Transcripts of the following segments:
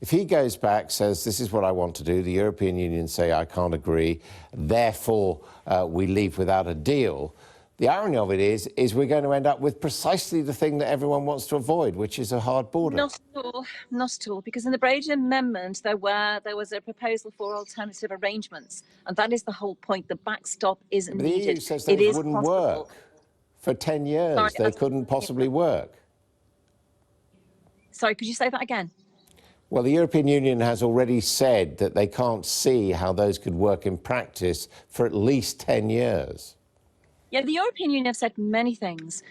If he goes back, says, this is what I want to do, the European Union say, I can't agree, therefore we leave without a deal, the irony of it is we're going to end up with precisely the thing that everyone wants to avoid, which is a hard border. Not at all, not at all, because in the Brady Amendment there was a proposal for alternative arrangements, and that is the whole point. The backstop isn't But the needed. EU says It those is wouldn't possible. work. For 10 years, Sorry, they couldn't possibly work. Sorry, could you say that again? Well, the European Union has already said that they can't see how those could work in practice for at least 10 years. Yeah, the European Union have said many things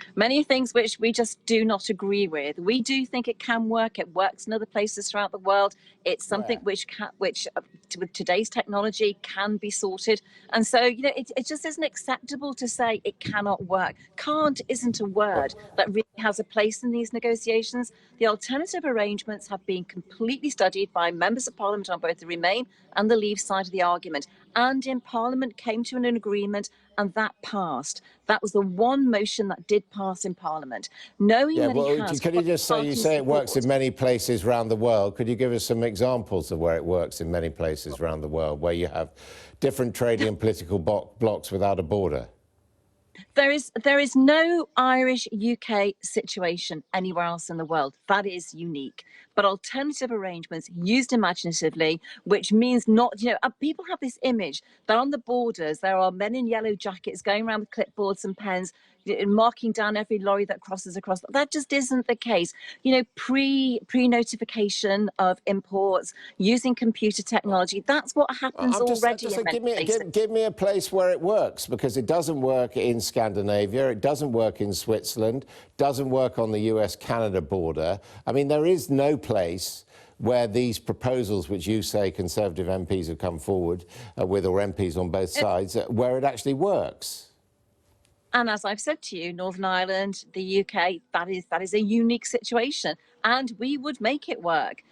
which we just do not agree with. We do think it can work. It works in other places throughout the world. It's something which with today's technology can be sorted. And so, you know, it just isn't acceptable to say it cannot work. Can't isn't a word that really has a place in these negotiations. The alternative arrangements have been completely studied by members of Parliament on both the Remain and the Leave side of the argument. And in Parliament came to an agreement, and that passed. That was the one motion that did pass in Parliament. Knowing that he has... Can you just say, you say it works in many places around the world. Could you give us some examples of where it works in many places around the world, where you have different trading and political blocs without a border? There is no Irish-UK situation anywhere else in the world. That is unique. But alternative arrangements used imaginatively, which means not, you know, people have this image that on the borders there are men in yellow jackets going around with clipboards and pens, marking down every lorry that crosses across. That just isn't the case. You know, pre-notification of imports, using computer technology, that's what happens already in many places. Give me a place where it works, because it doesn't work in Scandinavia, it doesn't work in Switzerland, doesn't work on the US-Canada border. I mean, there is no place where these proposals, which you say Conservative MPs have come forward with, or MPs on both sides, where it actually works. And as I've said to you, Northern Ireland, the UK, that is a unique situation, and we would make it work.